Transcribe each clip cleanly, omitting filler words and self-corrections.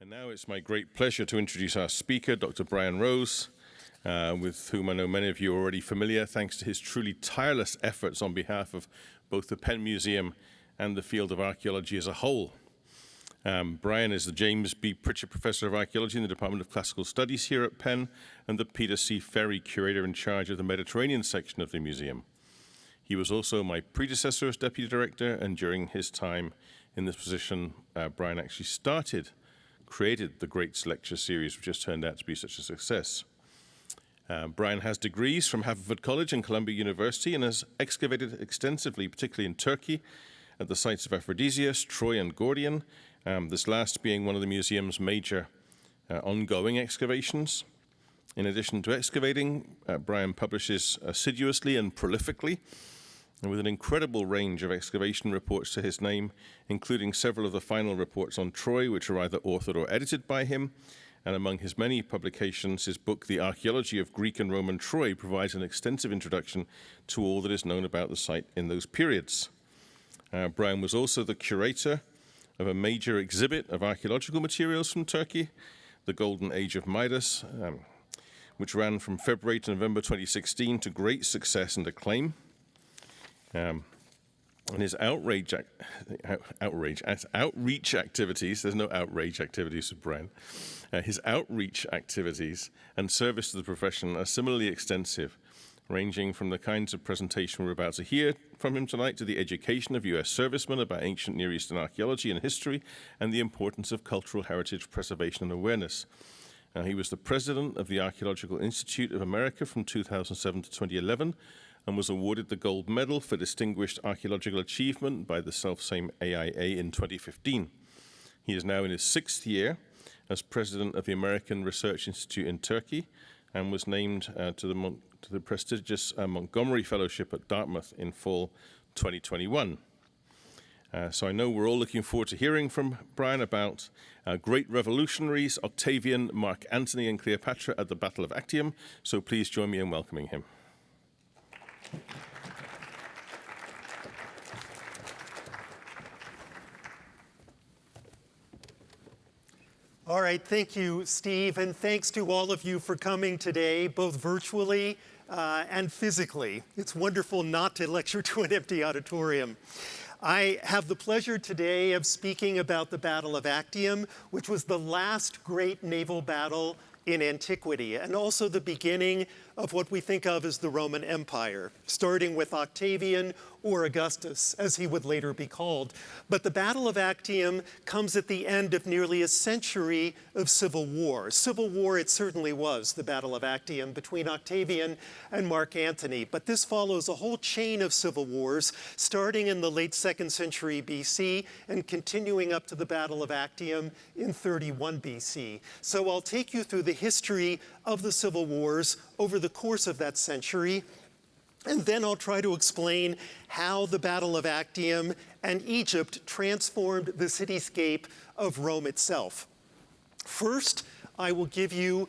And now it's my great pleasure to introduce our speaker, Dr. Brian Rose, with whom I know many of you are already familiar, thanks to his truly tireless efforts on behalf of both the Penn Museum and the field of archaeology as a whole. Brian is the James B. Pritchett Professor of Archaeology in the Department of Classical Studies here at Penn, and the Peter C. Ferry Curator in charge of the Mediterranean section of the museum. He was also my predecessor as Deputy Director, and during his time in this position, Brian actually created the Greats Lecture Series, which has turned out to be such a success. Brian has degrees from Haverford College and Columbia University and has excavated extensively, particularly in Turkey, at the sites of Aphrodisias, Troy, and Gordian, this last being one of the museum's major ongoing excavations. In addition to excavating, Brian publishes assiduously and prolifically, and with an incredible range of excavation reports to his name, including several of the final reports on Troy, which are either authored or edited by him. And among his many publications, his book, The Archaeology of Greek and Roman Troy, provides an extensive introduction to all that is known about the site in those periods. Brian was also the curator of a major exhibit of archaeological materials from Turkey, the Golden Age of Midas, which ran from February to November 2016 to great success and acclaim. And his outreach activities, there's no outrage activities with Brian, his outreach activities and service to the profession are similarly extensive, ranging from the kinds of presentation we're about to hear from him tonight to the education of U.S. servicemen about ancient Near Eastern archaeology and history and the importance of cultural heritage preservation and awareness. He was the president of the Archaeological Institute of America from 2007 to 2011, and was awarded the Gold Medal for Distinguished Archaeological Achievement by the selfsame AIA in 2015. He is now in his 6th year as president of the American Research Institute in Turkey and was named to the prestigious Montgomery Fellowship at Dartmouth in fall 2021. So I know we're all looking forward to hearing from Brian about great revolutionaries, Octavian, Mark Antony, and Cleopatra at the Battle of Actium. So please join me in welcoming him. All right, thank you, Steve, and thanks to all of you for coming today, both virtually and physically. It's wonderful not to lecture to an empty auditorium. I have the pleasure today of speaking about the Battle of Actium, which was the last great naval battle in antiquity, and also the beginning of what we think of as the Roman Empire, starting with Octavian, or Augustus, as he would later be called. But the Battle of Actium comes at the end of nearly a century of civil war. Civil war it certainly was, the Battle of Actium, between Octavian and Mark Antony. But this follows a whole chain of civil wars, starting in the late 2nd century BC and continuing up to the Battle of Actium in 31 BC. So I'll take you through the history of the civil wars over the course of that century, and then I'll try to explain how the Battle of Actium and Egypt transformed the cityscape of Rome itself. First, I will give you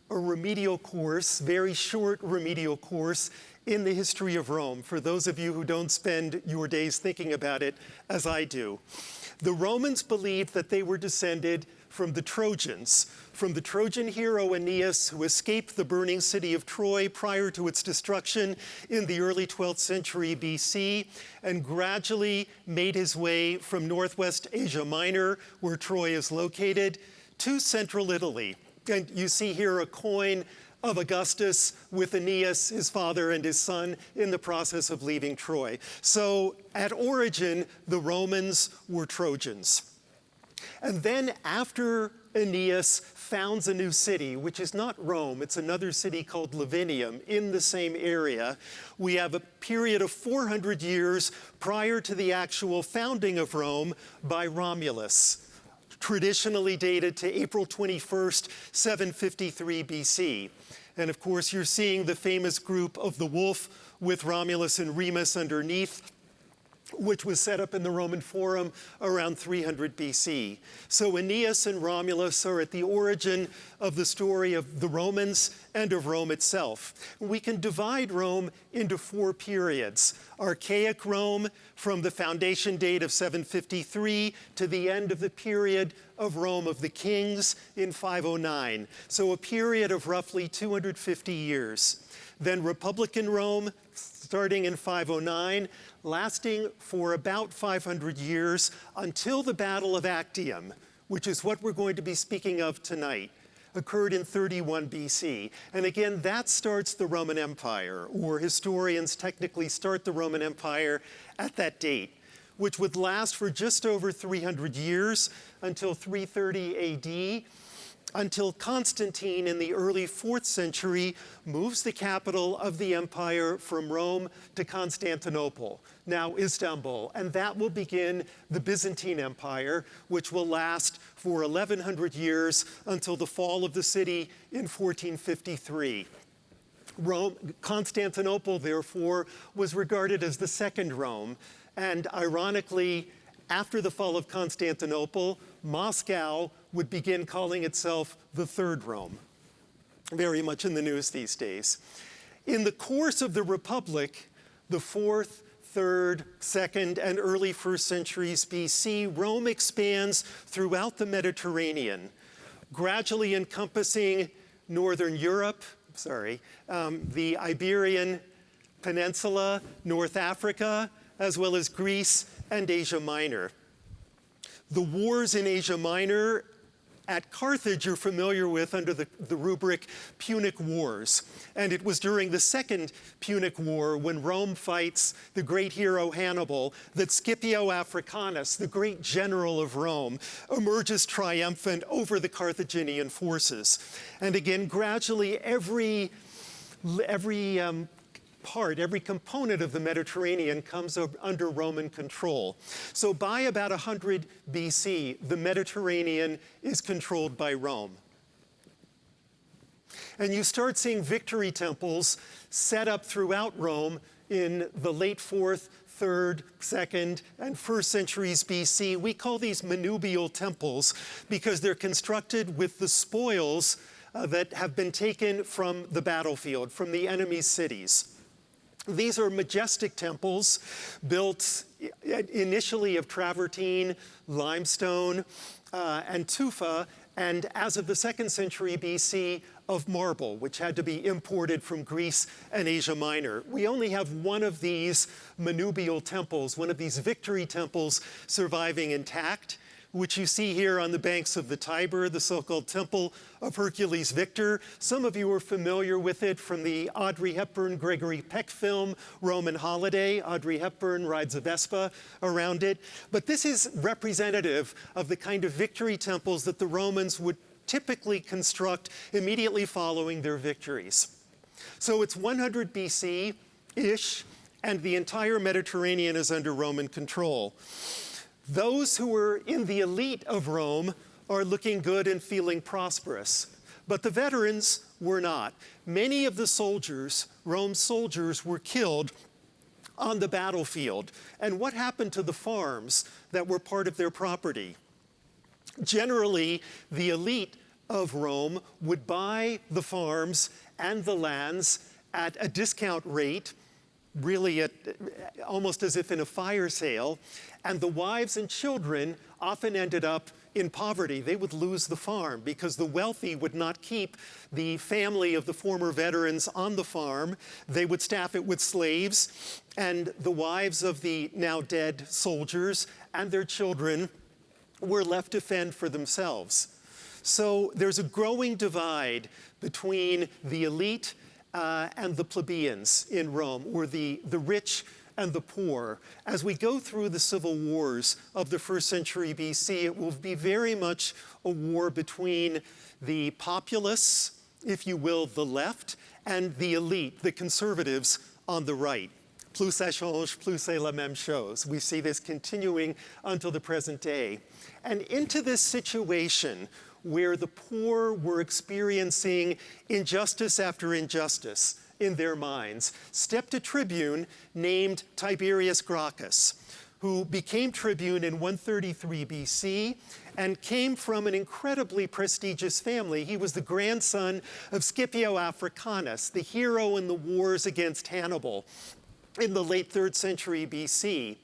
a remedial course, very short remedial course, in the history of Rome, for those of you who don't spend your days thinking about it as I do. The Romans believed that they were descended from the Trojans, from the Trojan hero Aeneas, who escaped the burning city of Troy prior to its destruction in the early 12th century BC, and gradually made his way from northwest Asia Minor, where Troy is located, to central Italy. And you see here a coin of Augustus with Aeneas, his father, and his son in the process of leaving Troy. So at origin, the Romans were Trojans. And then after Aeneas founds a new city, which is not Rome, it's another city called Lavinium in the same area, we have a period of 400 years prior to the actual founding of Rome by Romulus, traditionally dated to April 21st, 753 BC. And of course, you're seeing the famous group of the wolf with Romulus and Remus underneath. which was set up in the Roman Forum around 300 BC. So Aeneas and Romulus are at the origin of the story of the Romans and of Rome itself. We can divide Rome into 4 periods. Archaic Rome, from the foundation date of 753 to the end of the period of Rome of the Kings in 509. So a period of roughly 250 years. Then Republican Rome, starting in 509, lasting for about 500 years until the Battle of Actium, which is what we're going to be speaking of tonight, occurred in 31 BC. And again, that starts the Roman Empire, or historians technically start the Roman Empire at that date, which would last for just over 300 years until 330 AD, until Constantine in the early 4th century moves the capital of the empire from Rome to Constantinople, now Istanbul, and that will begin the Byzantine Empire, which will last for 1100 years until the fall of the city in 1453. Constantinople, therefore, was regarded as the second Rome, and ironically, after the fall of Constantinople, Moscow would begin calling itself the Third Rome, very much in the news these days. In the course of the Republic, the 4th, 3rd, 2nd, and early 1st centuries BC, Rome expands throughout the Mediterranean, gradually encompassing northern Europe, the Iberian Peninsula, North Africa, as well as Greece and Asia Minor. The wars in Asia Minor at Carthage you're familiar with under the rubric Punic Wars. And it was during the Second Punic War, when Rome fights the great hero Hannibal, that Scipio Africanus, the great general of Rome, emerges triumphant over the Carthaginian forces. And again, gradually every component of the Mediterranean comes under Roman control. So by about 100 BC, the Mediterranean is controlled by Rome. And you start seeing victory temples set up throughout Rome in the late 4th, 3rd, 2nd, and 1st centuries BC. We call these manubial temples because they're constructed with the spoils that have been taken from the battlefield, from the enemy's cities. These are majestic temples built initially of travertine, limestone, and tufa, and as of the 2nd century BC, of marble, which had to be imported from Greece and Asia Minor. We only have one of these manubial temples, one of these victory temples surviving intact, which you see here on the banks of the Tiber, the so-called Temple of Hercules Victor. Some of you are familiar with it from the Audrey Hepburn, Gregory Peck film, Roman Holiday. Audrey Hepburn rides a Vespa around it. But this is representative of the kind of victory temples that the Romans would typically construct immediately following their victories. So it's 100 BC-ish, and the entire Mediterranean is under Roman control. Those who were in the elite of Rome are looking good and feeling prosperous, but the veterans were not. Many of the soldiers, Rome's soldiers, were killed on the battlefield. And what happened to the farms that were part of their property? Generally, the elite of Rome would buy the farms and the lands at a discount rate, really almost as if in a fire sale, and the wives and children often ended up in poverty. They would lose the farm because the wealthy would not keep the family of the former veterans on the farm. They would staff it with slaves, and the wives of the now dead soldiers and their children were left to fend for themselves. So there's a growing divide between the elite and the plebeians in Rome, or the rich and the poor. As we go through the civil wars of the 1st century BC, it will be very much a war between the populists, if you will, the left, and the elite, the conservatives, on the right. Plus ça change, plus c'est la même chose. We see this continuing until the present day. And into this situation where the poor were experiencing injustice after injustice in their minds, stepped a tribune named Tiberius Gracchus, who became tribune in 133 BC and came from an incredibly prestigious family. He was the grandson of Scipio Africanus, the hero in the wars against Hannibal in the late 3rd century BC.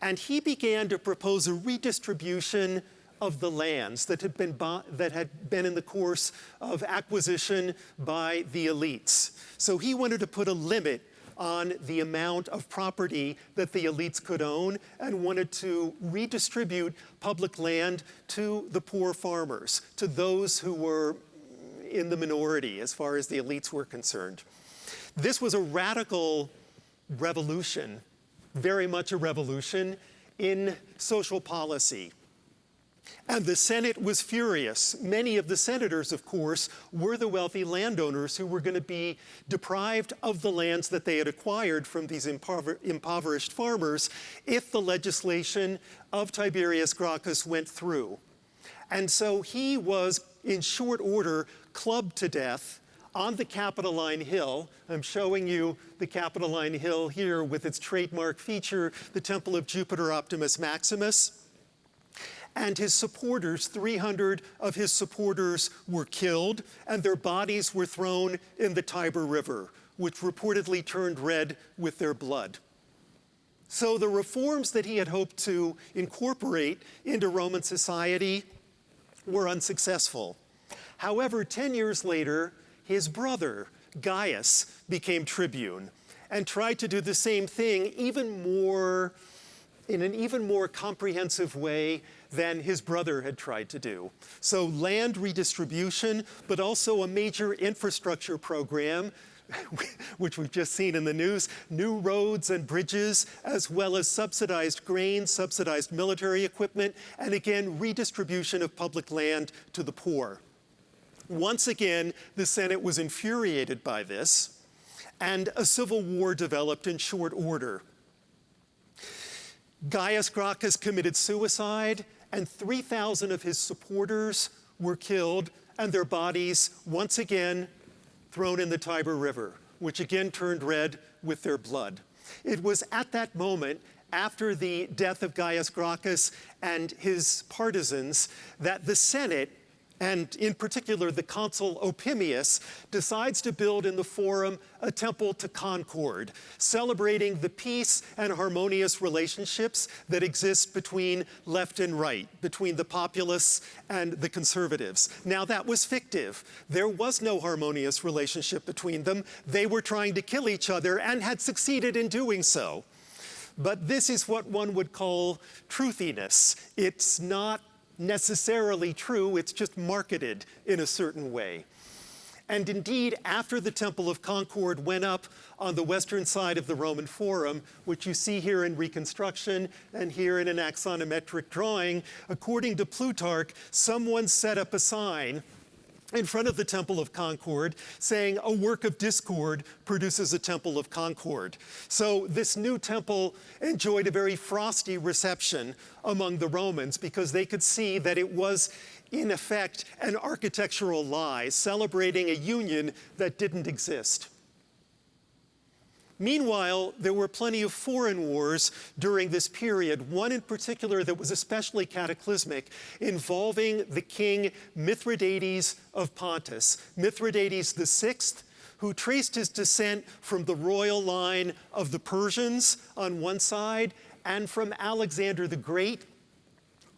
And he began to propose a redistribution of the lands that had been in the course of acquisition by the elites. So he wanted to put a limit on the amount of property that the elites could own and wanted to redistribute public land to the poor farmers, to those who were in the minority as far as the elites were concerned. This was a radical revolution, very much a revolution in social policy. And the Senate was furious. Many of the senators, of course, were the wealthy landowners who were going to be deprived of the lands that they had acquired from these impoverished farmers if the legislation of Tiberius Gracchus went through. And so he was, in short order, clubbed to death on the Capitoline Hill. I'm showing you the Capitoline Hill here with its trademark feature, the Temple of Jupiter Optimus Maximus. And his supporters, 300 of his supporters were killed, and their bodies were thrown in the Tiber River, which reportedly turned red with their blood. So the reforms that he had hoped to incorporate into Roman society were unsuccessful. However, 10 years later, his brother, Gaius, became tribune and tried to do the same thing in an even more comprehensive way than his brother had tried to do. So land redistribution, but also a major infrastructure program, which we've just seen in the news, new roads and bridges, as well as subsidized grain, subsidized military equipment, and again, redistribution of public land to the poor. Once again, the Senate was infuriated by this, and a civil war developed in short order. Gaius Gracchus committed suicide, and 3,000 of his supporters were killed, and their bodies, once again, thrown in the Tiber River, which again turned red with their blood. It was at that moment, after the death of Gaius Gracchus and his partisans, that the Senate, and in particular the consul Opimius, decides to build in the Forum a temple to Concord, celebrating the peace and harmonious relationships that exist between left and right, between the populists and the conservatives. Now, that was fictive. There was no harmonious relationship between them. They were trying to kill each other and had succeeded in doing so. But this is what one would call truthiness. It's not necessarily true, it's just marketed in a certain way. And indeed, after the Temple of Concord went up on the western side of the Roman Forum, which you see here in reconstruction and here in an axonometric drawing, according to Plutarch, someone set up a sign in front of the Temple of Concord saying a work of discord produces a Temple of Concord. So this new temple enjoyed a very frosty reception among the Romans because they could see that it was, in effect, an architectural lie, celebrating a union that didn't exist. Meanwhile, there were plenty of foreign wars during this period, one in particular that was especially cataclysmic, involving the king Mithridates of Pontus. Mithridates VI, who traced his descent from the royal line of the Persians on one side and from Alexander the Great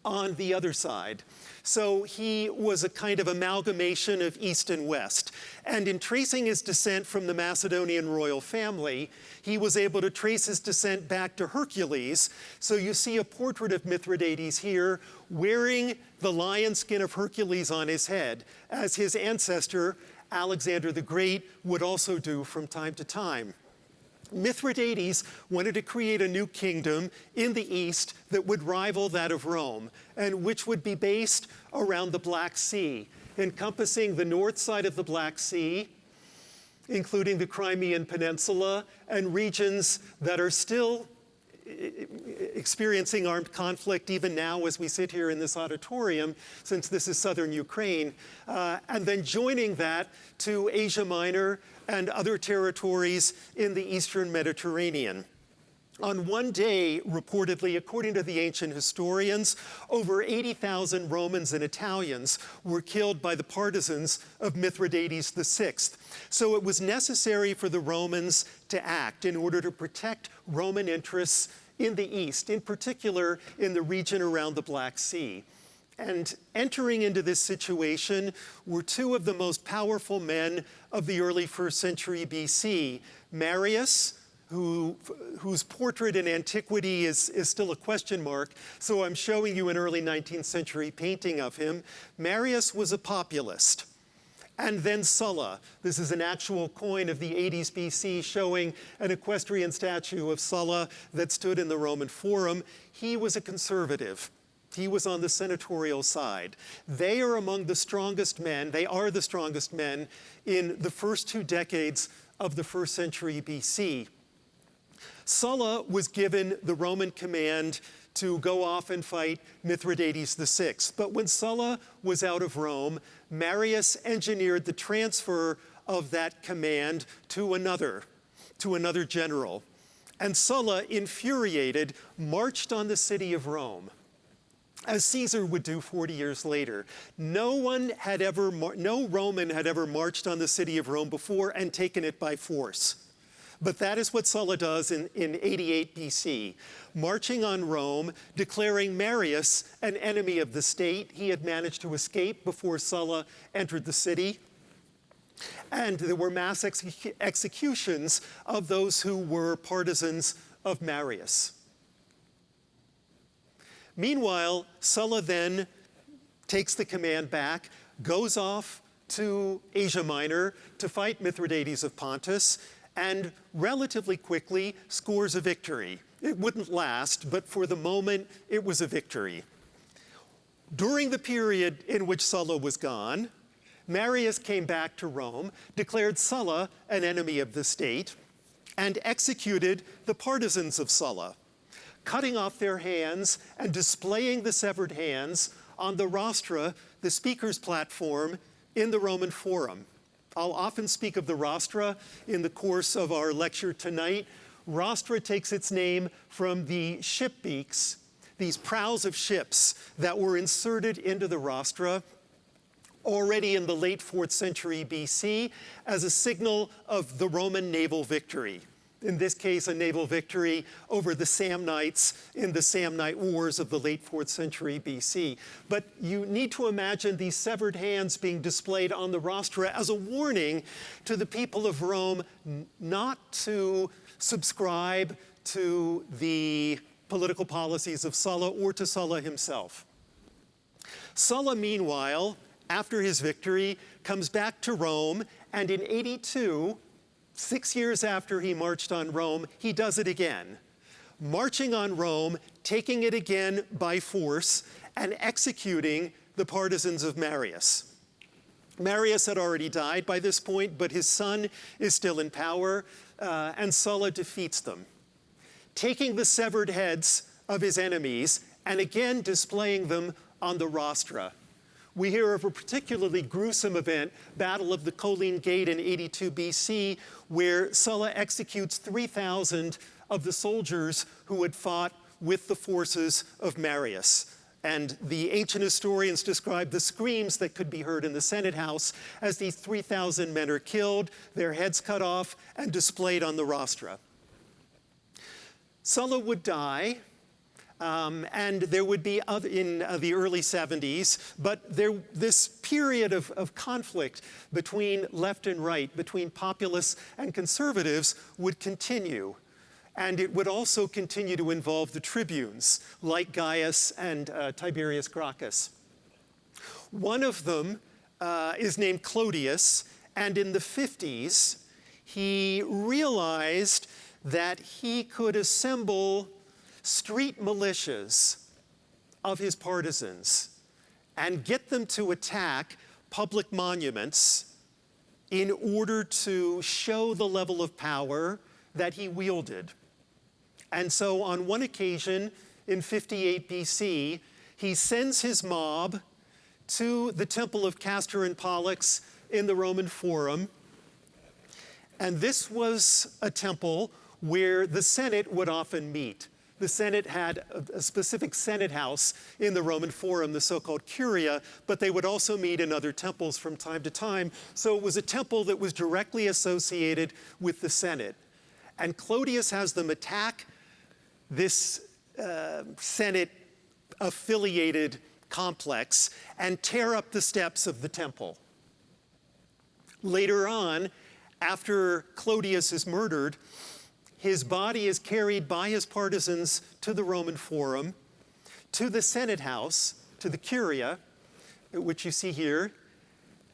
on the other side. So he was a kind of amalgamation of East and West. And in tracing his descent from the Macedonian royal family, he was able to trace his descent back to Hercules. So you see a portrait of Mithridates here wearing the lion skin of Hercules on his head, as his ancestor, Alexander the Great, would also do from time to time. Mithridates wanted to create a new kingdom in the East that would rival that of Rome, and which would be based around the Black Sea, encompassing the north side of the Black Sea, including the Crimean Peninsula, and regions that are still experiencing armed conflict even now as we sit here in this auditorium, since this is southern Ukraine, and then joining that to Asia Minor and other territories in the Eastern Mediterranean. On one day, reportedly, according to the ancient historians, over 80,000 Romans and Italians were killed by the partisans of Mithridates VI. So it was necessary for the Romans to act in order to protect Roman interests in the East, in particular in the region around the Black Sea. And entering into this situation were two of the most powerful men of the early 1st century BC, Marius, whose portrait in antiquity is still a question mark, so I'm showing you an early 19th century painting of him. Marius was a populist. And then Sulla. This is an actual coin of the 80s BC showing an equestrian statue of Sulla that stood in the Roman Forum. He was a conservative. He was on the senatorial side. They are among the strongest men. They are the strongest men in the first 2 decades of the 1st century BC. Sulla was given the Roman command to go off and fight Mithridates VI. But when Sulla was out of Rome, Marius engineered the transfer of that command to another general. And Sulla, infuriated, marched on the city of Rome, as Caesar would do 40 years later. No Roman had ever marched on the city of Rome before and taken it by force. But that is what Sulla does in 88 BC, marching on Rome, declaring Marius an enemy of the state. He had managed to escape before Sulla entered the city. And there were mass executions of those who were partisans of Marius. Meanwhile, Sulla then takes the command back, goes off to Asia Minor to fight Mithridates of Pontus, and relatively quickly scores a victory. It wouldn't last, but for the moment, it was a victory. During the period in which Sulla was gone, Marius came back to Rome, declared Sulla an enemy of the state, and executed the partisans of Sulla, cutting off their hands and displaying the severed hands on the rostra, the speaker's platform, in the Roman Forum. I'll often speak of the rostra in the course of our lecture tonight. Rostra takes its name from the ship beaks, these prows of ships that were inserted into the rostra already in the late 4th century BC as a signal of the Roman naval victory. In this case, a naval victory over the Samnites in the Samnite Wars of the late 4th century BC. But you need to imagine these severed hands being displayed on the rostra as a warning to the people of Rome not to subscribe to the political policies of Sulla or to Sulla himself. Sulla, meanwhile, after his victory, comes back to Rome, and in 82, 6 years after he marched on Rome, he does it again, marching on Rome, taking it again by force, and executing the partisans of Marius. Marius had already died by this point, but his son is still in power, and Sulla defeats them, taking the severed heads of his enemies and again displaying them on the rostra. We hear of a particularly gruesome event, Battle of the Colline Gate in 82 BC, where Sulla executes 3,000 of the soldiers who had fought with the forces of Marius. And the ancient historians describe the screams that could be heard in the Senate House as these 3,000 men are killed, their heads cut off, and displayed on the rostra. Sulla would die. And there would be in the early 70s, but this period of conflict between left and right, between populists and conservatives would continue. And it would also continue to involve the tribunes, like Gaius and Tiberius Gracchus. One of them is named Clodius, and in the 50s, he realized that he could assemble street militias of his partisans and get them to attack public monuments in order to show the level of power that he wielded. And so on one occasion in 58 BC, he sends his mob to the temple of Castor and Pollux in the Roman Forum. And this was a temple where the Senate would often meet. The Senate had a specific Senate house in the Roman Forum, the so-called Curia, but they would also meet in other temples from time to time. So it was a temple that was directly associated with the Senate. And Clodius has them attack this Senate-affiliated complex and tear up the steps of the temple. Later on, after Clodius is murdered, his body is carried by his partisans to the Roman Forum, to the Senate house, to the Curia, which you see here,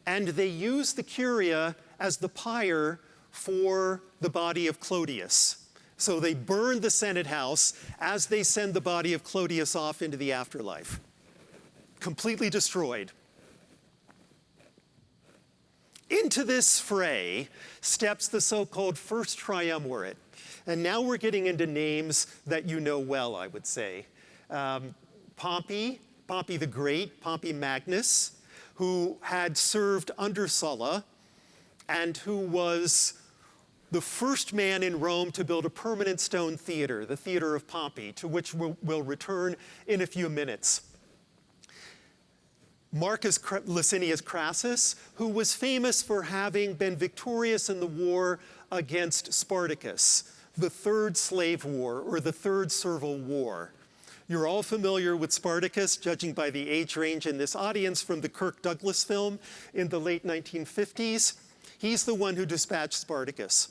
and they use the Curia as the pyre for the body of Clodius. So they burn the Senate house as they send the body of Clodius off into the afterlife, completely destroyed. Into this fray steps the so-called first triumvirate. And now we're getting into names that you know well, I would say. Pompey the Great, Pompey Magnus, who had served under Sulla and who was the first man in Rome to build a permanent stone theater, the Theater of Pompey, to which we'll return in a few minutes. Marcus Licinius Crassus, who was famous for having been victorious in the war against Spartacus, the Third Slave War, or the Third Servile War. You're all familiar with Spartacus, judging by the age range in this audience, from the Kirk Douglas film in the late 1950s. He's the one who dispatched Spartacus.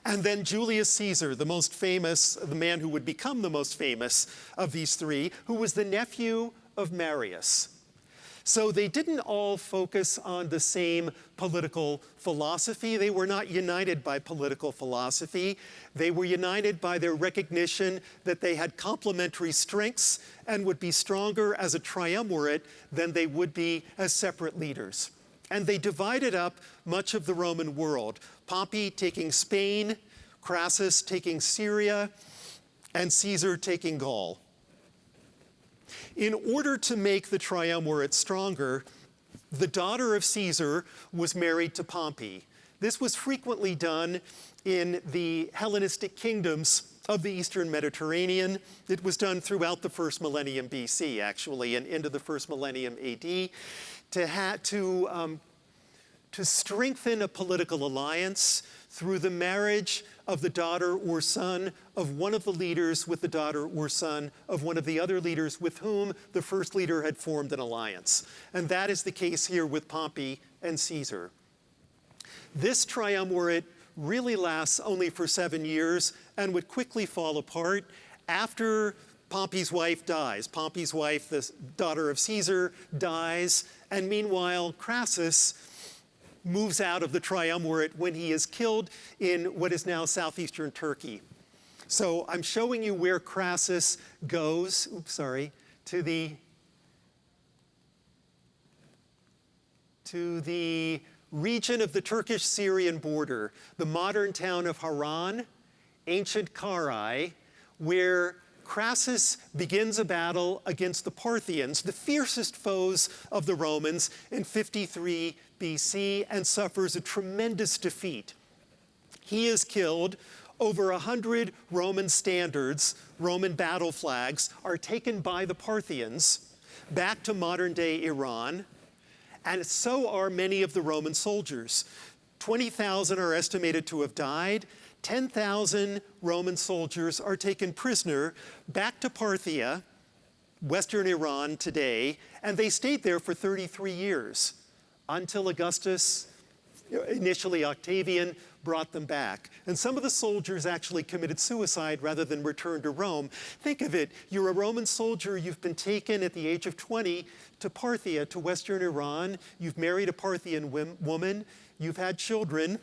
And then Julius Caesar, the most famous, the man who would become the most famous of these three, who was the nephew of Marius. So they didn't all focus on the same political philosophy. They were not united by political philosophy. They were united by their recognition that they had complementary strengths and would be stronger as a triumvirate than they would be as separate leaders. And they divided up much of the Roman world. Pompey taking Spain, Crassus taking Syria, and Caesar taking Gaul. In order to make the triumvirate stronger, the daughter of Caesar was married to Pompey. This was frequently done in the Hellenistic kingdoms of the Eastern Mediterranean. It was done throughout the first millennium BC, actually, and into the first millennium AD, to strengthen a political alliance through the marriage of the daughter or son of one of the leaders with the daughter or son of one of the other leaders with whom the first leader had formed an alliance. And that is the case here with Pompey and Caesar. This triumvirate really lasts only for 7 years and would quickly fall apart after Pompey's wife dies. Pompey's wife, the daughter of Caesar, dies, and meanwhile Crassus moves out of the triumvirate when he is killed in what is now southeastern Turkey. So I'm showing you where Crassus goes, to the region of the Turkish-Syrian border, the modern town of Haran, ancient Carrhae, where Crassus begins a battle against the Parthians, the fiercest foes of the Romans, in 53 BC, and suffers a tremendous defeat. He is killed. Over 100 Roman standards, Roman battle flags, are taken by the Parthians back to modern-day Iran, and so are many of the Roman soldiers. 20,000 are estimated to have died. 10,000 Roman soldiers are taken prisoner back to Parthia, western Iran today, and they stayed there for 33 years until Augustus, initially Octavian, brought them back. And some of the soldiers actually committed suicide rather than return to Rome. Think of it, you're a Roman soldier, you've been taken at the age of 20 to Parthia, to western Iran, you've married a Parthian woman, you've had children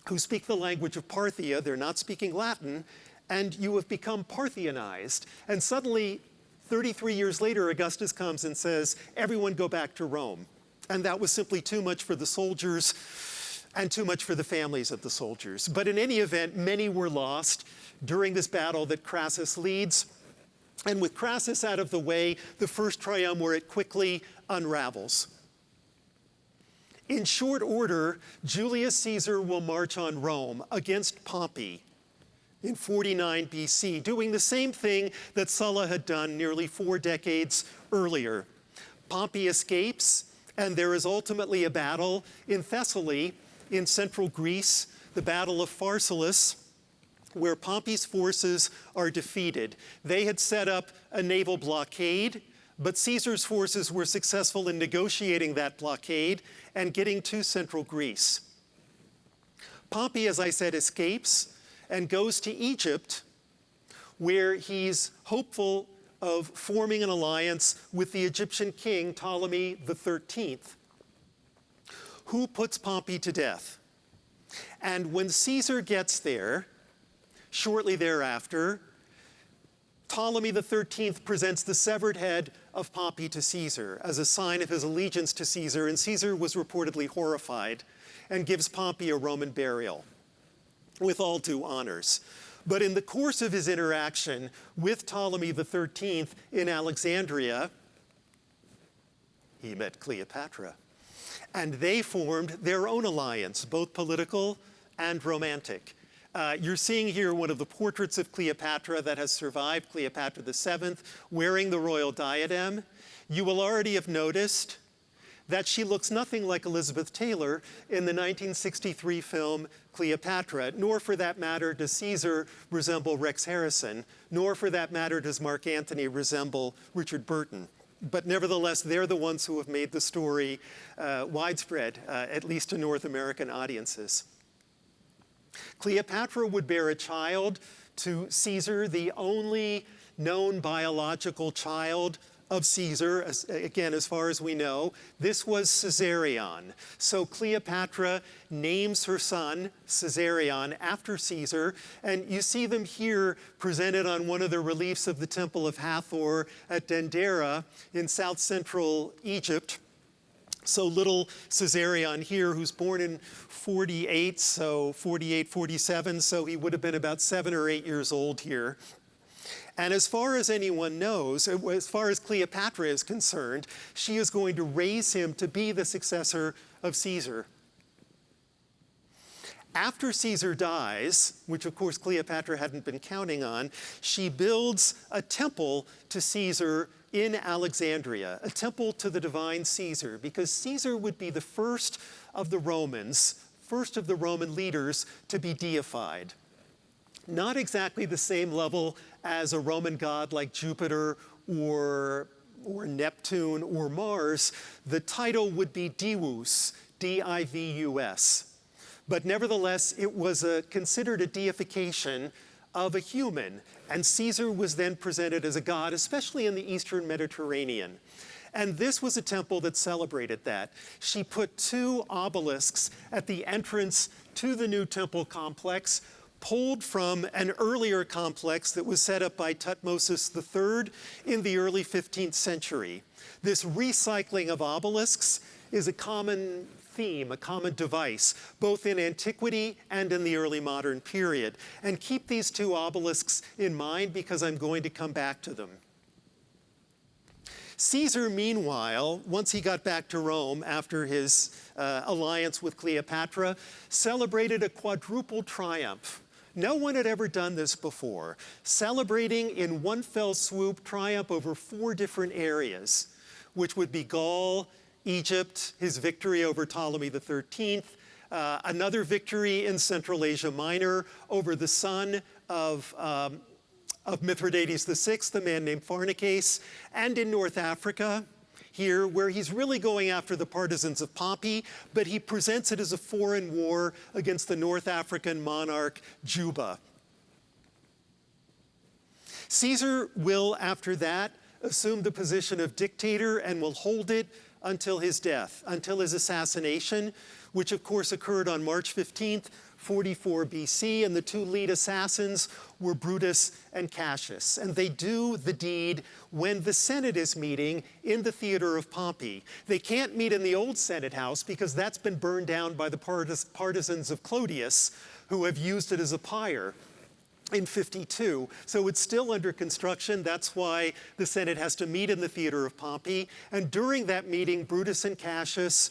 who speak the language of Parthia, they're not speaking Latin, and you have become Parthianized. And suddenly, 33 years later, Augustus comes and says, everyone go back to Rome. And that was simply too much for the soldiers and too much for the families of the soldiers. But in any event, many were lost during this battle that Crassus leads. And with Crassus out of the way, the first triumvirate quickly unravels. In short order, Julius Caesar will march on Rome against Pompey. in 49 BC, doing the same thing that Sulla had done nearly 4 decades earlier. Pompey escapes, and there is ultimately a battle in Thessaly in central Greece, the Battle of Farceless, where Pompey's forces are defeated. They had set up a naval blockade, but Caesar's forces were successful in negotiating that blockade and getting to central Greece. Pompey, as I said, escapes and goes to Egypt, where he's hopeful of forming an alliance with the Egyptian king Ptolemy XIII, who puts Pompey to death. And when Caesar gets there, shortly thereafter, Ptolemy XIII presents the severed head of Pompey to Caesar as a sign of his allegiance to Caesar, and Caesar was reportedly horrified and gives Pompey a Roman burial with all due honors. But in the course of his interaction with Ptolemy XIII in Alexandria, he met Cleopatra, and they formed their own alliance, both political and romantic. You're seeing here one of the portraits of Cleopatra that has survived, Cleopatra VII, wearing the royal diadem. You will already have noticed that she looks nothing like Elizabeth Taylor in the 1963 film Cleopatra, nor for that matter does Caesar resemble Rex Harrison, nor for that matter does Mark Antony resemble Richard Burton. But nevertheless, they're the ones who have made the story widespread, at least to North American audiences. Cleopatra would bear a child to Caesar, the only known biological child of Caesar, again, as far as we know. This was Caesarion. So Cleopatra names her son Caesarion after Caesar, and you see them here presented on one of the reliefs of the Temple of Hathor at Dendor in south central Egypt. So little Caesarion here, who's born in 48, so 48, 47, so he would have been about 7 or 8 years old here. And as far as anyone knows, as far as Cleopatra is concerned, she is going to raise him to be the successor of Caesar. After Caesar dies, which of course Cleopatra hadn't been counting on, she builds a temple to Caesar in Alexandria, a temple to the divine Caesar, because Caesar would be the first of the Roman leaders to be deified. Not exactly the same level as a Roman god like Jupiter or Neptune or Mars. The title would be Divus, D-I-V-U-S. But nevertheless, it was considered a deification of a human, and Caesar was then presented as a god, especially in the Eastern Mediterranean. And this was a temple that celebrated that. She put 2 obelisks at the entrance to the new temple complex, pulled from an earlier complex that was set up by Thutmosis III in the early 15th century. This recycling of obelisks is a common theme, a common device, both in antiquity and in the early modern period. And keep these 2 obelisks in mind because I'm going to come back to them. Caesar, meanwhile, once he got back to Rome after his alliance with Cleopatra, celebrated a quadruple triumph. No one had ever done this before, celebrating in one fell swoop triumph over 4 different areas, which would be Gaul, Egypt, his victory over Ptolemy XIII, another victory in Central Asia Minor over the son of Mithridates VI, a man named Pharnaces, and in North Africa, here, where he's really going after the partisans of Pompey, but he presents it as a foreign war against the North African monarch Juba. Caesar will, after that, assume the position of dictator and will hold it until his death, until his assassination, which of course occurred on March 15th, 44 BC, and the 2 lead assassins were Brutus and Cassius. And they do the deed when the Senate is meeting in the theater of Pompey. They can't meet in the old Senate house because that's been burned down by the partisans of Clodius, who have used it as a pyre in 52. So it's still under construction. That's why the Senate has to meet in the theater of Pompey. And during that meeting, Brutus and Cassius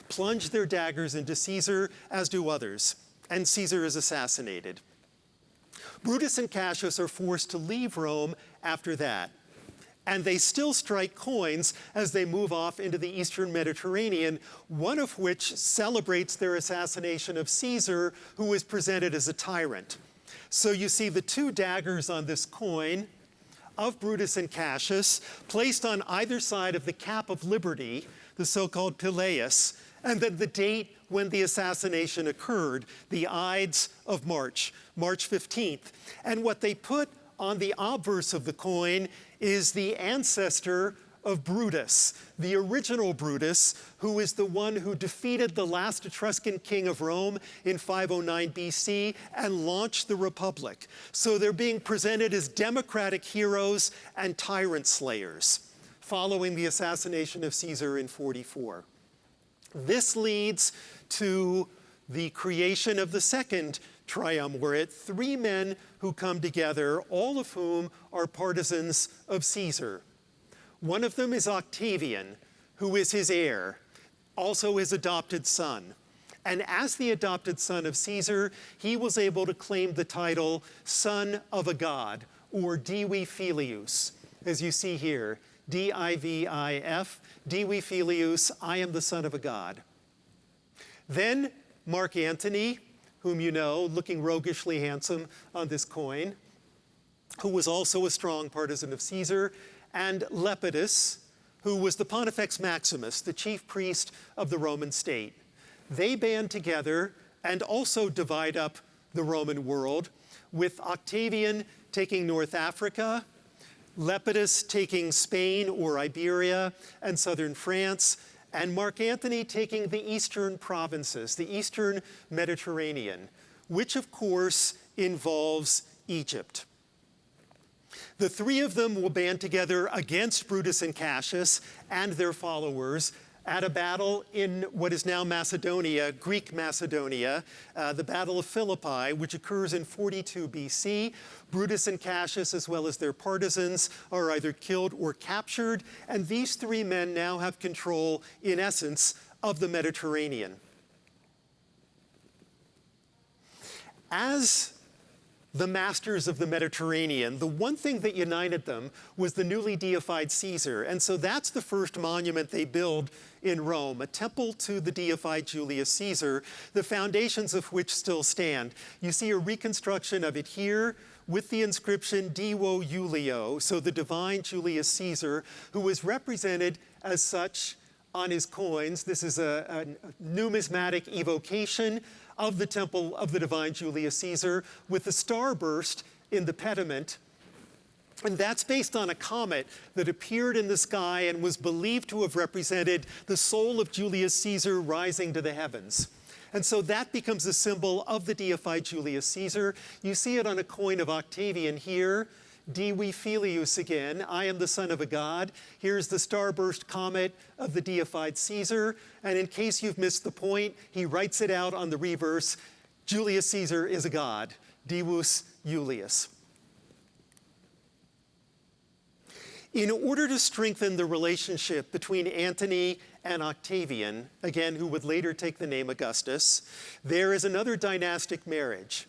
plunge their daggers into Caesar, as do others. And Caesar is assassinated. Brutus and Cassius are forced to leave Rome after that. And they still strike coins as they move off into the Eastern Mediterranean, one of which celebrates their assassination of Caesar, who was presented as a tyrant. So you see the two daggers on this coin of Brutus and Cassius, placed on either side of the cap of liberty, the so-called pileus, and then the date when the assassination occurred, the Ides of March, March 15th. And what they put on the obverse of the coin is the ancestor of Brutus, the original Brutus, who is the one who defeated the last Etruscan king of Rome in 509 BC and launched the Republic. So they're being presented as democratic heroes and tyrant slayers, following the assassination of Caesar in 44. This leads to the creation of the second triumvirate, three men who come together, all of whom are partisans of Caesar. One of them is Octavian, who is his heir, also his adopted son. And as the adopted son of Caesar, he was able to claim the title son of a god, or divi filius, as you see here, D-I-V-I-F, divi filius, I am the son of a god. Then Mark Antony, whom you know, looking roguishly handsome on this coin, who was also a strong partisan of Caesar, and Lepidus, who was the Pontifex Maximus, the chief priest of the Roman state. They band together and also divide up the Roman world, with Octavian taking North Africa, Lepidus taking Spain or Iberia and southern France, and Mark Antony taking the eastern provinces, the eastern Mediterranean, which of course involves Egypt. The three of them will band together against Brutus and Cassius and their followers at a battle in what is now Macedonia, Greek Macedonia, the Battle of Philippi, which occurs in 42 BC. Brutus and Cassius, as well as their partisans, are either killed or captured, and these three men now have control, in essence, of the Mediterranean. As the masters of the Mediterranean, the one thing that united them was the newly deified Caesar. And so that's the first monument they build in Rome, a temple to the deified Julius Caesar, the foundations of which still stand. You see a reconstruction of it here with the inscription Divo Julio, so the divine Julius Caesar, who was represented as such on his coins. This is a numismatic evocation of the temple of the divine Julius Caesar with the starburst in the pediment. And that's based on a comet that appeared in the sky and was believed to have represented the soul of Julius Caesar rising to the heavens. And so that becomes a symbol of the deified Julius Caesar. You see it on a coin of Octavian here. Divi filius again, I am the son of a god. Here's the starburst comet of the deified Caesar. And in case you've missed the point, he writes it out on the reverse. Julius Caesar is a god, Divus Julius. In order to strengthen the relationship between Antony and Octavian, again, who would later take the name Augustus, there is another dynastic marriage.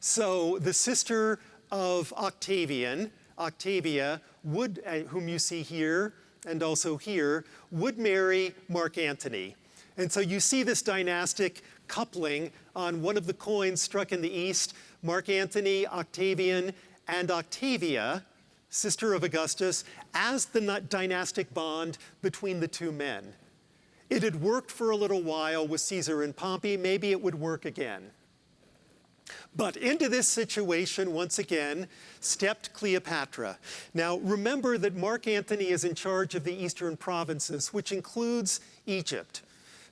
So the sister of Octavian, Octavia, whom you see here and also here, would marry Mark Antony. And so you see this dynastic coupling on one of the coins struck in the east, Mark Antony, Octavian, and Octavia, sister of Augustus, as the dynastic bond between the two men. It had worked for a little while with Caesar and Pompey. Maybe it would work again. But into this situation, once again, stepped Cleopatra. Now, remember that Mark Antony is in charge of the eastern provinces, which includes Egypt.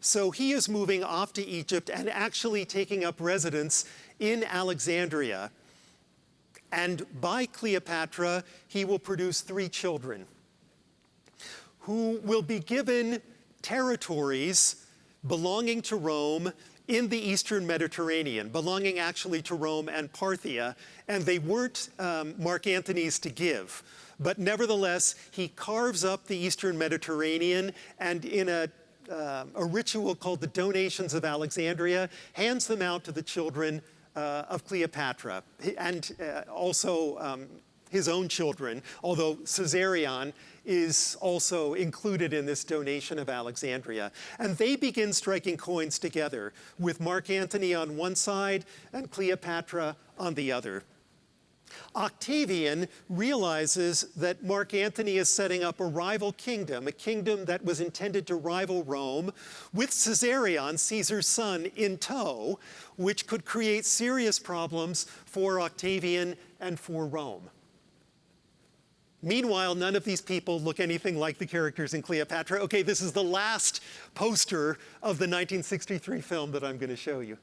So he is moving off to Egypt and actually taking up residence in Alexandria. And by Cleopatra, he will produce 3 children who will be given territories belonging to Rome in the eastern Mediterranean, belonging actually to Rome and Parthia, and they weren't Mark Antony's to give. But nevertheless, he carves up the eastern Mediterranean, and in a ritual called the Donations of Alexandria, hands them out to the children of Cleopatra, and also his own children, although Caesarion is also included in this donation of Alexandria. And they begin striking coins together, with Mark Antony on one side and Cleopatra on the other. Octavian realizes that Mark Antony is setting up a rival kingdom, a kingdom that was intended to rival Rome, with Caesarion, Caesar's son, in tow, which could create serious problems for Octavian and for Rome. Meanwhile, none of these people look anything like the characters in Cleopatra. Okay, this is the last poster of the 1963 film that I'm going to show you.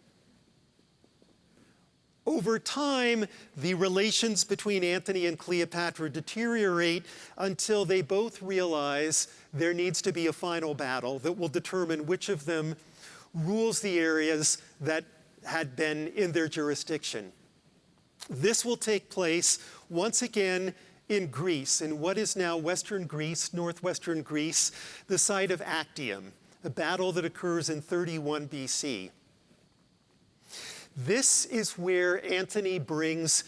Over time, the relations between Antony and Cleopatra deteriorate until they both realize there needs to be a final battle that will determine which of them rules the areas that had been in their jurisdiction. This will take place once again in Greece, in what is now Western Greece, northwestern Greece, the site of Actium, a battle that occurs in 31 BC. This is where Antony brings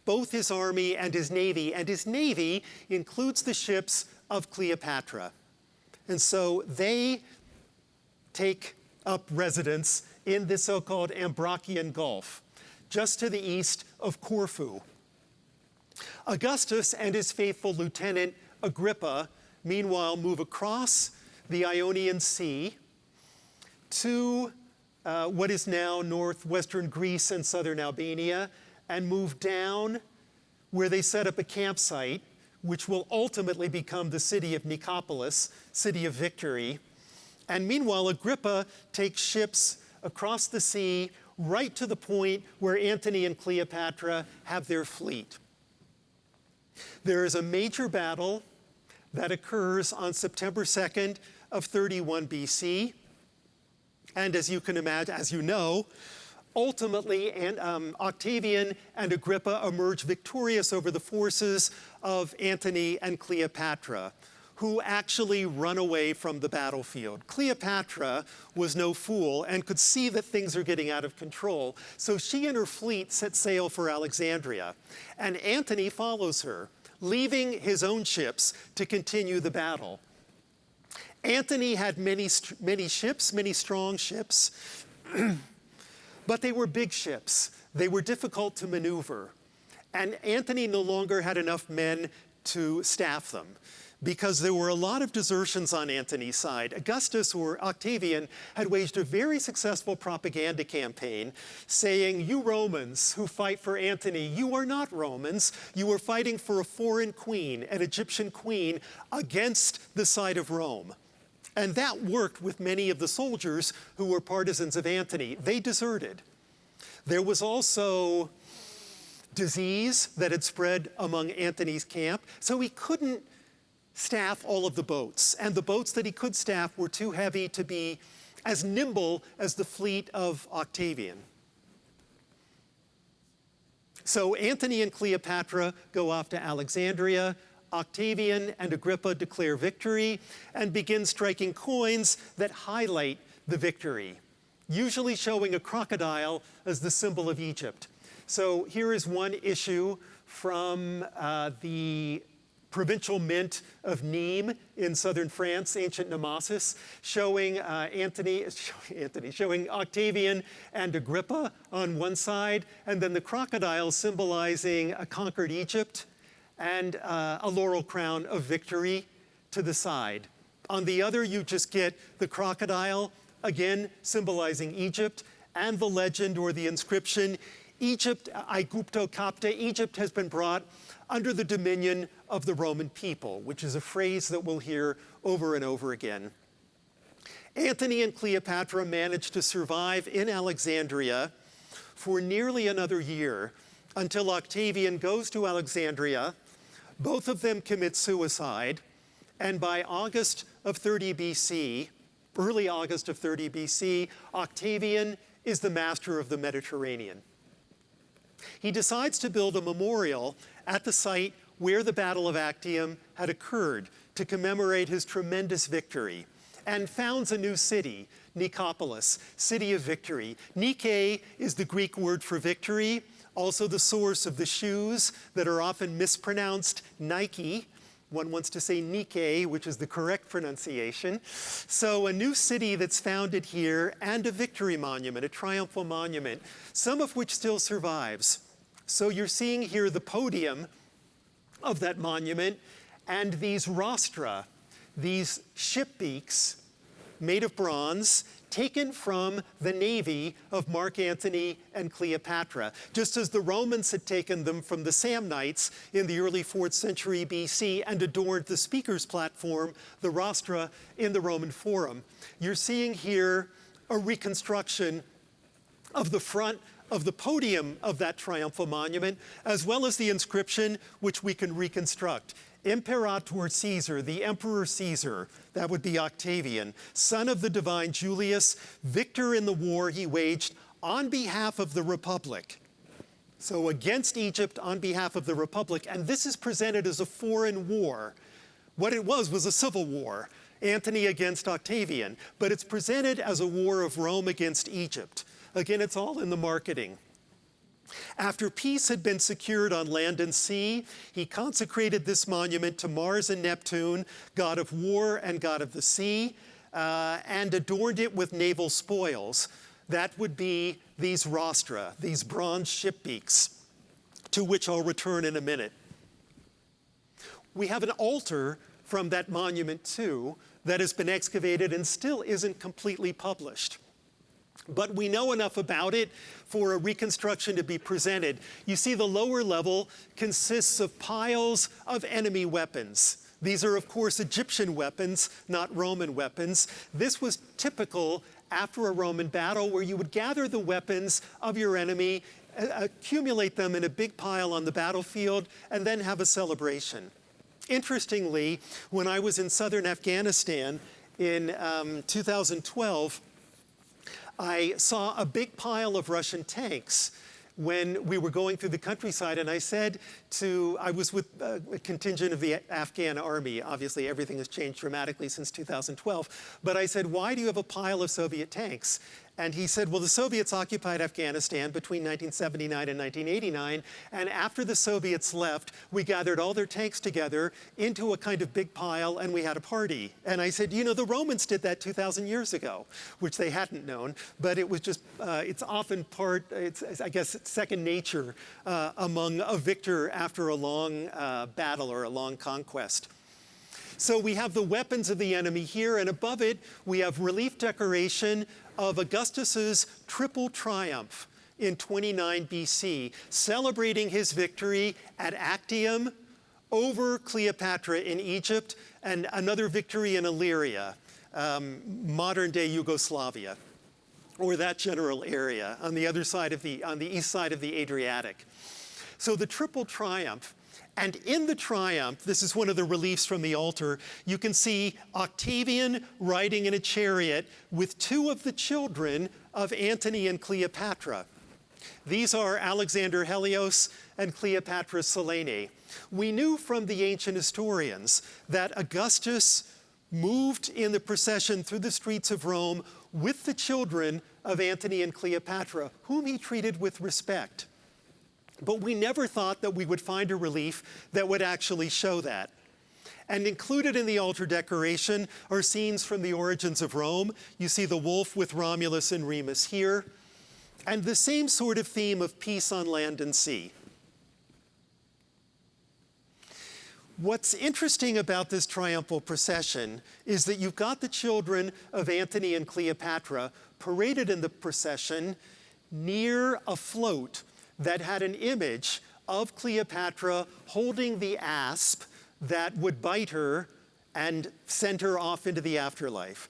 both his army and his navy includes the ships of Cleopatra. And so they take up residence in the so-called Ambracian Gulf, just to the east of Corfu. Augustus and his faithful lieutenant Agrippa, meanwhile, move across the Ionian Sea to what is now northwestern Greece and southern Albania, and move down where they set up a campsite, which will ultimately become the city of Nicopolis, city of victory. And meanwhile, Agrippa takes ships across the sea right to the point where Antony and Cleopatra have their fleet. There is a major battle that occurs on September 2nd of 31 BC. And as you can imagine, as you know, ultimately Octavian and Agrippa emerge victorious over the forces of Antony and Cleopatra, who actually run away from the battlefield. Cleopatra was no fool and could see that things are getting out of control, so she and her fleet set sail for Alexandria, and Antony follows her, leaving his own ships to continue the battle. Antony had many ships, many strong ships, but they were big ships. They were difficult to maneuver, and Antony no longer had enough men to staff them, because there were a lot of desertions on Antony's side. Augustus, or Octavian, had waged a very successful propaganda campaign saying, you Romans who fight for Antony, you are not Romans. You are fighting for a foreign queen, an Egyptian queen, against the side of Rome. And that worked with many of the soldiers who were partisans of Antony. They deserted. There was also disease that had spread among Antony's camp, so he couldn't staff all of the boats. And the boats that he could staff were too heavy to be as nimble as the fleet of Octavian. So Antony and Cleopatra go off to Alexandria. Octavian and Agrippa declare victory and begin striking coins that highlight the victory, usually showing a crocodile as the symbol of Egypt. So here is one issue from the provincial mint of Nîmes in southern France, ancient Nemesis, showing Octavian and Agrippa on one side, and then the crocodile symbolizing a conquered Egypt and a laurel crown of victory to the side. On the other, you just get the crocodile, again symbolizing Egypt, and the legend or the inscription, Egypt, Aigupto Kapta, Egypt has been brought under the dominion of the Roman people, which is a phrase that we'll hear over and over again. Antony and Cleopatra managed to survive in Alexandria for nearly another year until Octavian goes to Alexandria. Both of them commit suicide, and by August of 30 BC, early August of 30 BC, Octavian is the master of the Mediterranean. He decides to build a memorial at the site where the Battle of Actium had occurred to commemorate his tremendous victory. and founds a new city, Nicopolis, city of victory. Nike is the Greek word for victory, also the source of the shoes that are often mispronounced Nike. One wants to say Nike, which is the correct pronunciation. So a new city that's founded here, and a victory monument, a triumphal monument, some of which still survives. So you're seeing here the podium of that monument and these rostra, these ship beaks made of bronze, taken from the navy of Mark Antony and Cleopatra, just as the Romans had taken them from the Samnites in the early 4th century BC and adorned the speaker's platform, the rostra, in the Roman Forum. You're seeing here a reconstruction of the front of the podium of that triumphal monument, as well as the inscription, which we can reconstruct. Imperator Caesar, the Emperor Caesar, that would be Octavian, son of the divine Julius, victor in the war he waged on behalf of the Republic. So against Egypt on behalf of the Republic, and this is presented as a foreign war. What it was a civil war, Antony against Octavian, but it's presented as a war of Rome against Egypt. Again, it's all in the marketing. After peace had been secured on land and sea, he consecrated this monument to Mars and Neptune, god of war and god of the sea, and adorned it with naval spoils. That would be these rostra, these bronze ship beaks, to which I'll return in a minute. We have an altar from that monument too that has been excavated and still isn't completely published. But we know enough about it for a reconstruction to be presented. You see, the lower level consists of piles of enemy weapons. These are, of course, Egyptian weapons, not Roman weapons. This was typical after a Roman battle, where you would gather the weapons of your enemy, accumulate them in a big pile on the battlefield, and then have a celebration. Interestingly, when I was in southern Afghanistan in 2012, I saw a big pile of Russian tanks when we were going through the countryside, and I was with a contingent of the Afghan army. Obviously, everything has changed dramatically since 2012. But I said, why do you have a pile of Soviet tanks? And he said, well, the Soviets occupied Afghanistan between 1979 and 1989, and after the Soviets left, we gathered all their tanks together into a kind of big pile, and we had a party. And I said, you know, the Romans did that 2,000 years ago, which they hadn't known, but it was just, it's often I guess, it's second nature among a victor after a long battle or a long conquest. So we have the weapons of the enemy here, and above it, we have relief decoration of Augustus's triple triumph in 29 BC, celebrating his victory at Actium over Cleopatra in Egypt, and another victory in Illyria, modern-day Yugoslavia, or that general area on the other side of on the east side of the Adriatic. So the triple triumph. And in the triumph, this is one of the reliefs from the altar, you can see Octavian riding in a chariot with two of the children of Antony and Cleopatra. These are Alexander Helios and Cleopatra Selene. We knew from the ancient historians that Augustus moved in the procession through the streets of Rome with the children of Antony and Cleopatra, whom he treated with respect. But we never thought that we would find a relief that would actually show that. And included in the altar decoration are scenes from the origins of Rome. You see the wolf with Romulus and Remus here, and the same sort of theme of peace on land and sea. What's interesting about this triumphal procession is that you've got the children of Antony and Cleopatra paraded in the procession near a float that had an image of Cleopatra holding the asp that would bite her and send her off into the afterlife.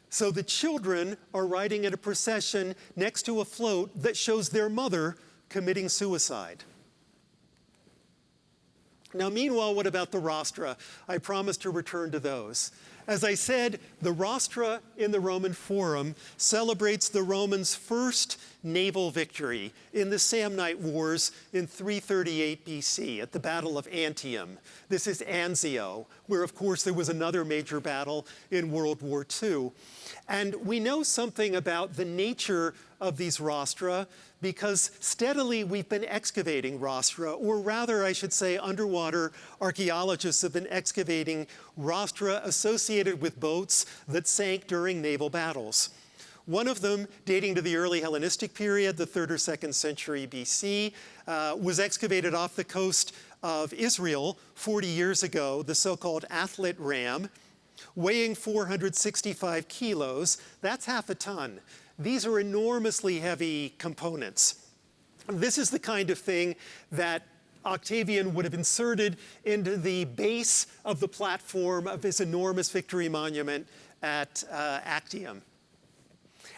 So the children are riding in a procession next to a float that shows their mother committing suicide. Now, meanwhile, what about the rostra? I promised to return to those. As I said, the rostra in the Roman Forum celebrates the Romans' first naval victory in the Samnite Wars in 338 BC at the Battle of Actium. This is Anzio, where, of course, there was another major battle in World War II. And we know something about the nature of these rostra because steadily we've been excavating rostra, or rather, I should say, underwater archaeologists have been excavating rostra associated with boats that sank during naval battles. One of them, dating to the early Hellenistic period, the 3rd or 2nd century BC, was excavated off the coast of Israel 40 years ago, the so-called Athlet ram, weighing 465 kilos. That's half a ton. These are enormously heavy components. This is the kind of thing that Octavian would have inserted into the base of the platform of his enormous victory monument at Actium.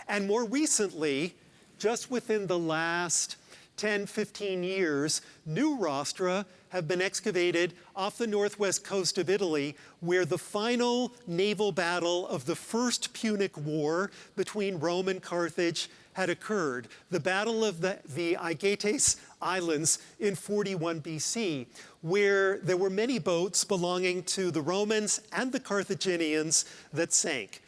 And more recently, just within the last 10, 15 years, new rostra have been excavated off the northwest coast of Italy, where the final naval battle of the First Punic War between Rome and Carthage had occurred, the Battle of the Aegates Islands in 41 BC, where there were many boats belonging to the Romans and the Carthaginians that sank.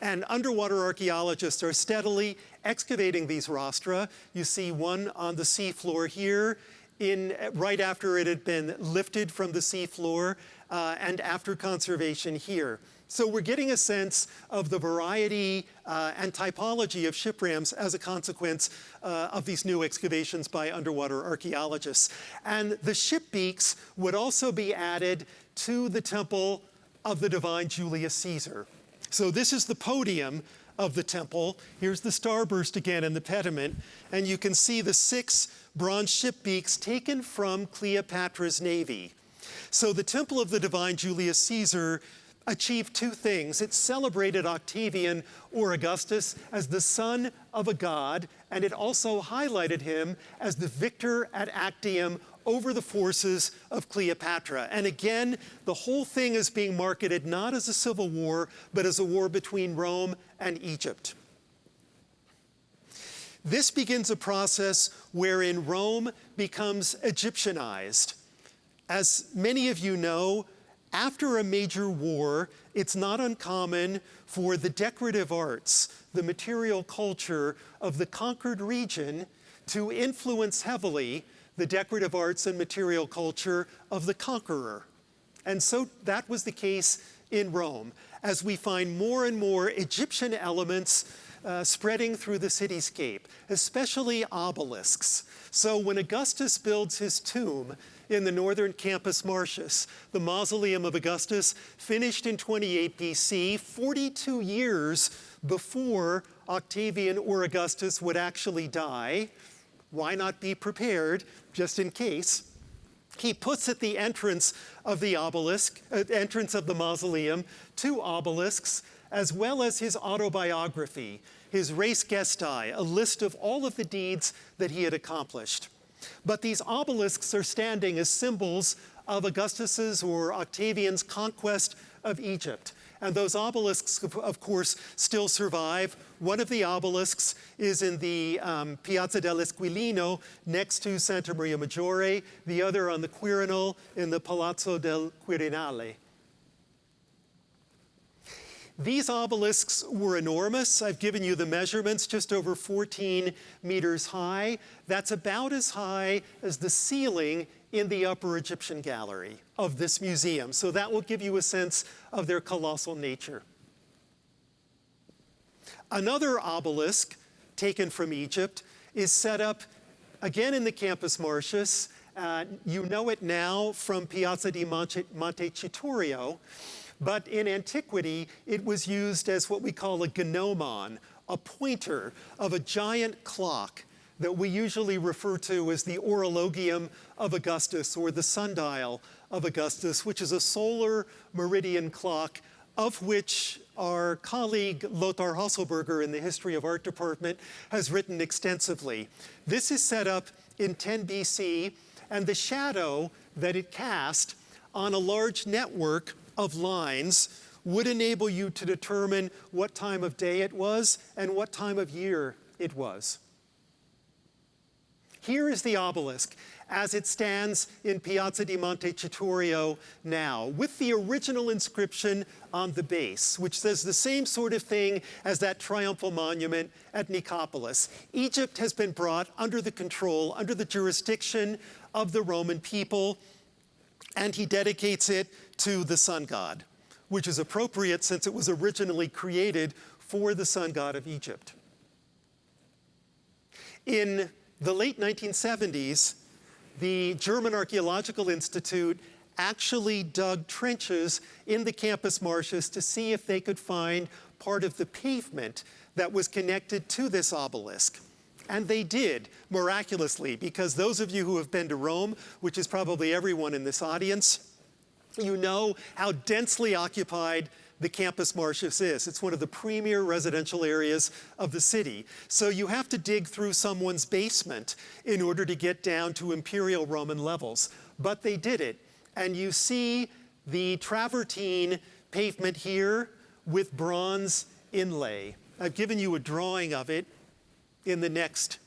And underwater archaeologists are steadily excavating these rostra. You see one on the seafloor here, right after it had been lifted from the seafloor and after conservation here. So we're getting a sense of the variety and typology of shiprams as a consequence of these new excavations by underwater archaeologists. And the ship beaks would also be added to the temple of the divine Julius Caesar. So this is the podium of the temple. Here's the starburst again in the pediment, and you can see the 6 bronze ship beaks taken from Cleopatra's navy. So the temple of the divine Julius Caesar achieved 2 things. It celebrated Octavian or Augustus as the son of a god, and it also highlighted him as the victor at Actium over the forces of Cleopatra. And again, the whole thing is being marketed not as a civil war, but as a war between Rome and Egypt. This begins a process wherein Rome becomes Egyptianized. As many of you know, after a major war, it's not uncommon for the decorative arts, the material culture of the conquered region, to influence heavily the decorative arts and material culture of the conqueror. And so that was the case in Rome, as we find more and more Egyptian elements spreading through the cityscape, especially obelisks. So when Augustus builds his tomb in the northern Campus Martius, the mausoleum of Augustus, finished in 28 BC, 42 years before Octavian or Augustus would actually die. Why not be prepared, just in case? He puts at the entrance of the obelisk, entrance of the mausoleum, 2 obelisks, as well as his autobiography, his res gestae, a list of all of the deeds that he had accomplished. But these obelisks are standing as symbols of Augustus's or Octavian's conquest of Egypt. And those obelisks, of course, still survive. One of the obelisks is in the Piazza dell'Esquilino next to Santa Maria Maggiore, the other on the Quirinal in the Palazzo del Quirinale. These obelisks were enormous. I've given you the measurements, just over 14 meters high. That's about as high as the ceiling in the Upper Egyptian Gallery of this museum. So that will give you a sense of their colossal nature. Another obelisk taken from Egypt is set up again in the Campus Martius. You know it now from Piazza di Montecitorio. But in antiquity, it was used as what we call a gnomon, a pointer of a giant clock that we usually refer to as the orologium of Augustus, or the sundial of Augustus, which is a solar meridian clock of which our colleague Lothar Hasselberger in the History of Art department has written extensively. This is set up in 10 BC, and the shadow that it cast on a large network of lines would enable you to determine what time of day it was and what time of year it was. Here is the obelisk as it stands in Piazza di Montecitorio now, with the original inscription on the base, which says the same sort of thing as that triumphal monument at Nicopolis. Egypt has been brought under the control, under the jurisdiction of the Roman people, and he dedicates it to the sun god, which is appropriate since it was originally created for the sun god of Egypt. In the late 1970s, the German Archaeological Institute actually dug trenches in the campus marshes to see if they could find part of the pavement that was connected to this obelisk. And they did, miraculously, because those of you who have been to Rome, which is probably everyone in this audience, you know how densely occupied the campus marshes is. It's one of the premier residential areas of the city. So you have to dig through someone's basement in order to get down to imperial Roman levels. But they did it. And you see the travertine pavement here with bronze inlay. I've given you a drawing of it in the next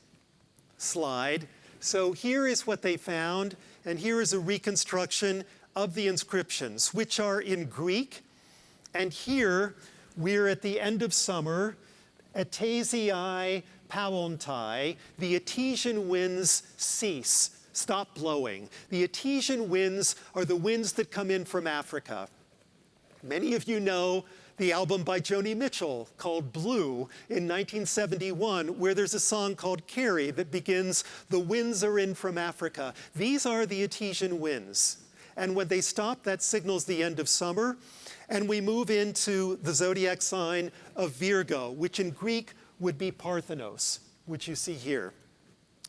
slide. So here is what they found, and here is a reconstruction of the inscriptions, which are in Greek. And here, we're at the end of summer, Etesiae Paontai, the Etesian winds cease, stop blowing. The Etesian winds are the winds that come in from Africa. Many of you know the album by Joni Mitchell called Blue in 1971, where there's a song called Carrie that begins, "The winds are in from Africa." These are the Etesian winds. And when they stop, that signals the end of summer. And we move into the zodiac sign of Virgo, which in Greek would be Parthenos, which you see here.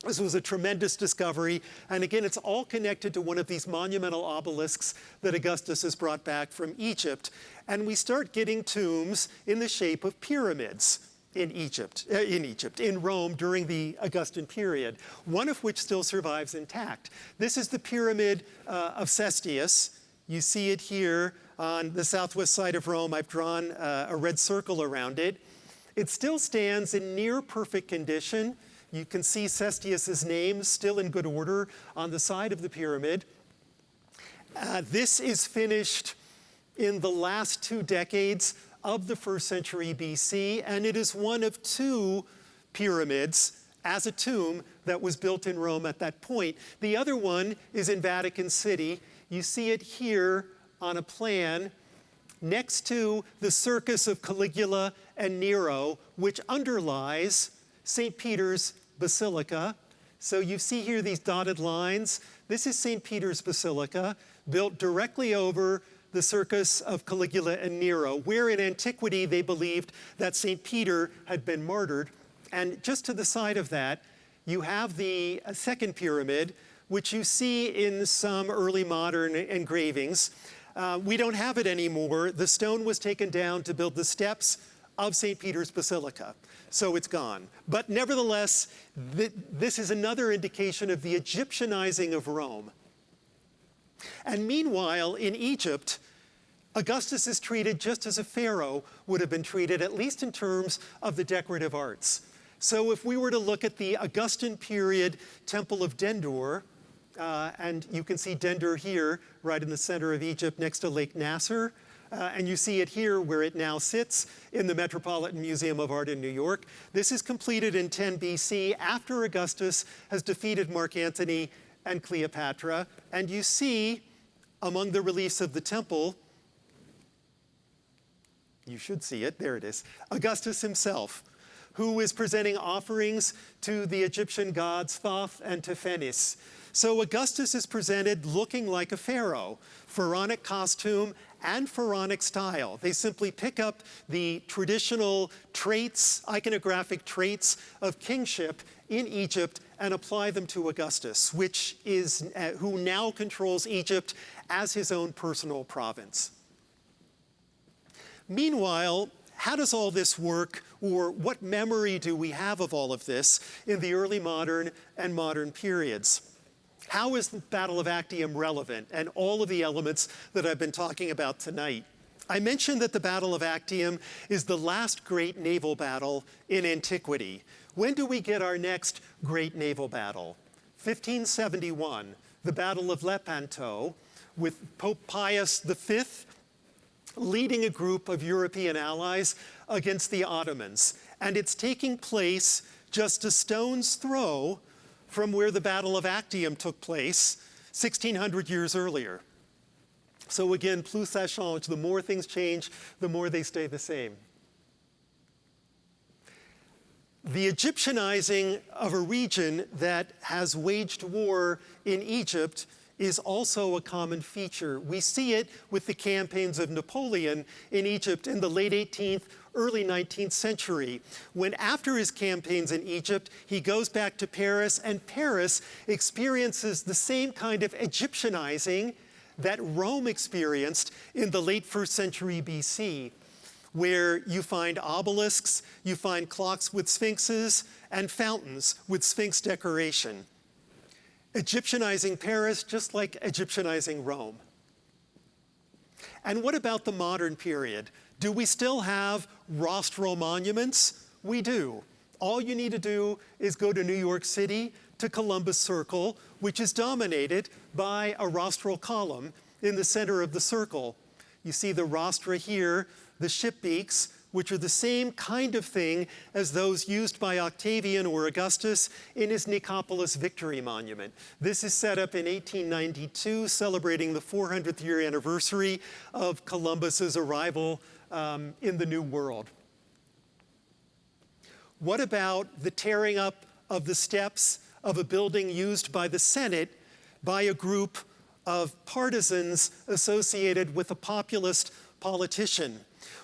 This was a tremendous discovery. And again, it's all connected to one of these monumental obelisks that Augustus has brought back from Egypt. And we start getting tombs in the shape of pyramids in Rome during the Augustan period, one of which still survives intact. This is the Pyramid of Cestius. You see it here on the southwest side of Rome. I've drawn a red circle around it. It still stands in near perfect condition. You can see Cestius's name still in good order on the side of the pyramid. This is finished in the last 2 decades of the 1st century BC, and it is one of 2 pyramids as a tomb that was built in Rome at that point. The other one is in Vatican City. You see it here on a plan next to the Circus of Caligula and Nero, which underlies St. Peter's Basilica. So you see here these dotted lines. This is St. Peter's Basilica, built directly over the Circus of Caligula and Nero, where in antiquity they believed that St. Peter had been martyred. And just to the side of that, you have the second pyramid, which you see in some early modern engravings. We don't have it anymore. The stone was taken down to build the steps of St. Peter's Basilica, so it's gone. But nevertheless, this is another indication of the Egyptianizing of Rome. And meanwhile, in Egypt, Augustus is treated just as a pharaoh would have been treated, at least in terms of the decorative arts. So if we were to look at the Augustan period Temple of Dendor, and you can see Dendor here, right in the center of Egypt next to Lake Nasser, and you see it here where it now sits in the Metropolitan Museum of Art in New York. This is completed in 10 BC after Augustus has defeated Mark Antony and Cleopatra. And you see among the reliefs of the temple, you should see it, there it is, Augustus himself, who is presenting offerings to the Egyptian gods Thoth and Tephanes. So Augustus is presented looking like a pharaoh, pharaonic costume and pharaonic style. They simply pick up the traditional traits, iconographic traits of kingship in Egypt and apply them to Augustus, which is who now controls Egypt as his own personal province. Meanwhile, how does all this work, or what memory do we have of all of this in the early modern and modern periods? How is the Battle of Actium relevant, and all of the elements that I've been talking about tonight? I mentioned that the Battle of Actium is the last great naval battle in antiquity. When do we get our next great naval battle? 1571, the Battle of Lepanto, with Pope Pius V leading a group of European allies against the Ottomans. And it's taking place just a stone's throw from where the Battle of Actium took place 1,600 years earlier. So again, plus ça change. The more things change, the more they stay the same. The Egyptianizing of a region that has waged war in Egypt is also a common feature. We see it with the campaigns of Napoleon in Egypt in the late 18th, early 19th century, when after his campaigns in Egypt, he goes back to Paris, and Paris experiences the same kind of Egyptianizing that Rome experienced in the late 1st century BC, where you find obelisks, you find clocks with sphinxes, and fountains with sphinx decoration. Egyptianizing Paris just like Egyptianizing Rome. And what about the modern period? Do we still have rostral monuments? We do. All you need to do is go to New York City, to Columbus Circle, which is dominated by a rostral column in the center of the circle. You see the rostra here, the ship beaks, which are the same kind of thing as those used by Octavian or Augustus in his Nicopolis Victory Monument. This is set up in 1892, celebrating the 400th year anniversary of Columbus's arrival in the New World. What about the tearing up of the steps of a building used by the Senate by a group of partisans associated with a populist politician?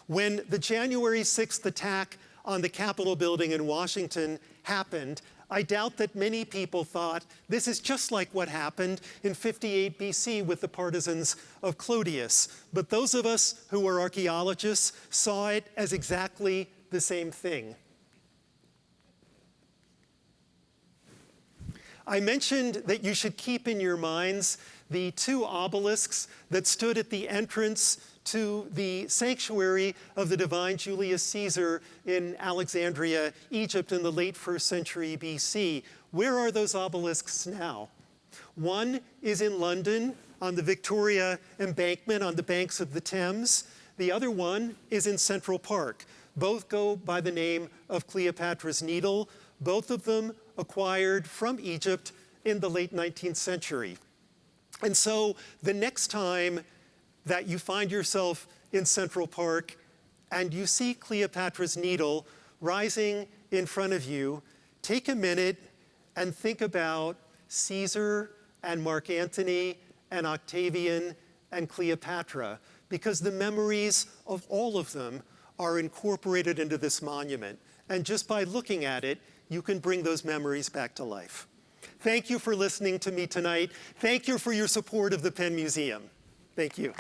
When the January 6th attack on the Capitol building in Washington happened, I doubt that many people thought this is just like what happened in 58 BC with the partisans of Clodius. But those of us who are archaeologists saw it as exactly the same thing. I mentioned that you should keep in your minds the two obelisks that stood at the entrance to the sanctuary of the divine Julius Caesar in Alexandria, Egypt in the late 1st century BC. Where are those obelisks now? One is in London on the Victoria Embankment on the banks of the Thames. The other one is in Central Park. Both go by the name of Cleopatra's Needle. Both of them acquired from Egypt in the late 19th century. And so the next time that you find yourself in Central Park and you see Cleopatra's Needle rising in front of you, take a minute and think about Caesar and Mark Antony and Octavian and Cleopatra, because the memories of all of them are incorporated into this monument. And just by looking at it, you can bring those memories back to life. Thank you for listening to me tonight. Thank you for your support of the Penn Museum. Thank you.